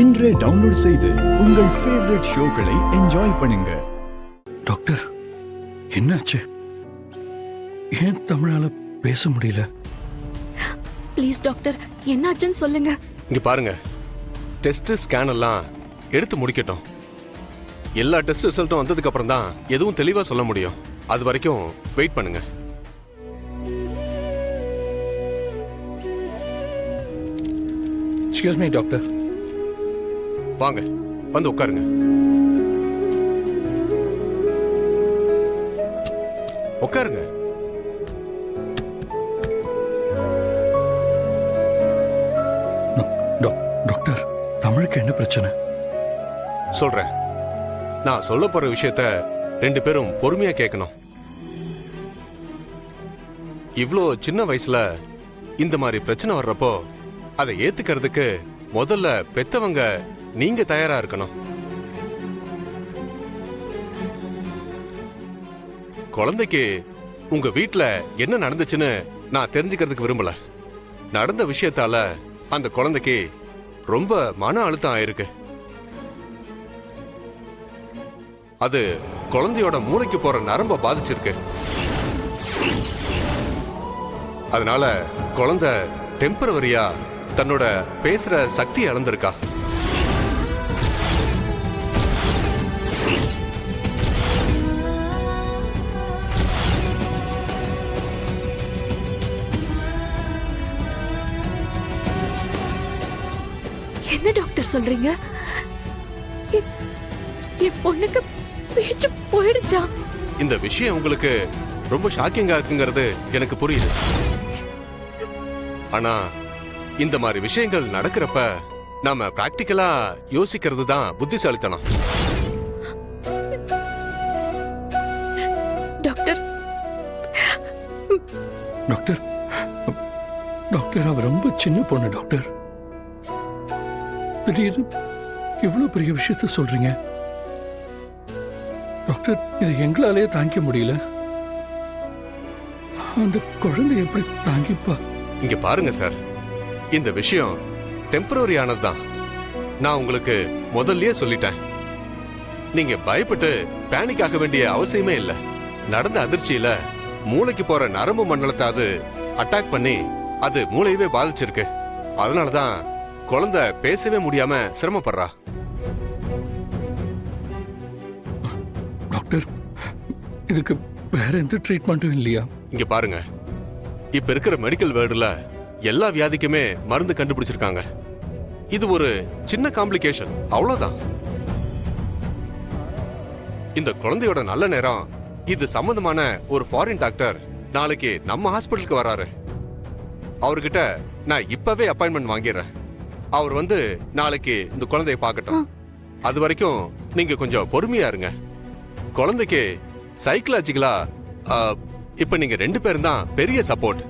இன்றே டவுன்லோட் செய்து உங்கள் ஃபேவரட் ஷோக்களை என்ஜாய் பண்ணுங்க. டாக்டர், என்னாச்சு? ஏன் தமிழால பேச முடியல? ப்ளீஸ் டாக்டர், என்னாச்சுன்னு சொல்லுங்க. இங்க பாருங்க, டெஸ்ட் ஸ்கேன் எல்லாம் எடுத்து முடிக்கட்டும். எல்லா டெஸ்ட் ரிசல்ட்டும் வந்ததுக்கு அப்புறம் தான் எதுவும் தெளிவா சொல்ல முடியும். அது வரைக்கும் வெயிட் பண்ணுங்க. Excuse me doctor. வாங்க, வந்து உட்காருங்க. உட்காருங்க. டாக்டர், தமிழுக்கு என்ன பிரச்சனை? சொல்றேன். நான் சொல்ல போற விஷயத்த ரெண்டு பேரும் பொறுமையா கேட்கணும். இவ்ளோ சின்ன வயசுல இந்த மாதிரி பிரச்சனை வர்றப்போ அதை ஏத்துக்கிறதுக்கு முதல்ல பெத்தவங்க நீங்க தயாரா இருக்கணும். குழந்தைக்கு உங்க வீட்ல என்ன நடந்துச்சுன்னு நான் தெரிஞ்சுக்கிறதுக்கு விரும்பல. நடந்த விஷயத்தால அந்த குழந்தைக்கு ரொம்ப மன அழுத்தம் ஆயிருக்கு. அது குழந்தையோட மூளைக்கு போற நரம்ப பாதிச்சிருக்கு. அதனால குழந்தை டெம்பரவரியா தன்னோட பேசுற சக்தி இழந்திருக்கா. என்ன டாக்டர் சொல்றீங்க? என் பொண்ணுக்கு பேச்சு போயிடுச்சா? இந்த விஷயம் உங்களுக்கு ரொம்ப ஷாக்கிங்கா இருக்குங்கிறது எனக்கு புரியுது. ஆனா இந்த மாதிரி விஷயங்கள் நடக்கிறப்ப நாம பிராக்டிக்கலா யோசிக்கிறது தான் புத்திசாலித்தனம். டாக்டர் டாக்டர் டாக்டர் அவ ரொம்ப சின்ன பொண்ணு டாக்டர். திடீர்னு இவ்வளவு பெரிய விஷயத்த சொல்றீங்க டாக்டர். இதை எங்களாலே தாங்கிக்க முடியல. அந்த குழந்தை எப்படி தாங்கிப்பா? இங்க பாருங்க சார், இந்த விஷயம் டெம்பரரி ஆனதுதான். நான் உங்களுக்கு முதல்லயே சொல்லிட்டேன். நீங்க பயப்பட்டு பேனிக் ஆக வேண்டிய அவசியமே இல்லை. நடந்த அதிர்ச்சியில மூளைக்கு போற நரம்பு மண்டலத்தை அது அட்டாக் பண்ணி அது மூளையவே பாதிச்சிருக்கு. அதனாலதான் குழந்தை பேசவே முடியாம சிரமப்படுறா. டாக்டர், இதுக்கு வேற எந்த ட்ரீட்மெண்ட்டும் இல்லையா? இங்க பாருங்க, இப்ப இருக்கிற மெடிக்கல் வேர்ல்டுல எல்லா வியாதிக்குமே மருந்து கண்டுபிடிச்சிருக்காங்க. இது ஒரு சின்ன காம்ப்ளிகேஷன், அவ்வளவுதான். இந்த குழந்தையோட நல்ல நேரம். இது சம்பந்தமான ஒரு ஃபாரின் டாக்டர் நாளைக்கு நம்ம ஹாஸ்பிட்டலுக்கு வராரு. அவர்கிட்ட நான் இப்பவே அப்பாயின்மெண்ட் வாங்கிடுறேன். அவர் வந்து நாளைக்கு இந்த குழந்தைய பார்க்கட்டும். அது வரைக்கும் நீங்க கொஞ்சம் பொறுமையா இருங்க. குழந்தைக்கு சைக்கலாஜிக்கலா இப்ப நீங்க ரெண்டு பேரும் தான் பெரிய சப்போர்ட்.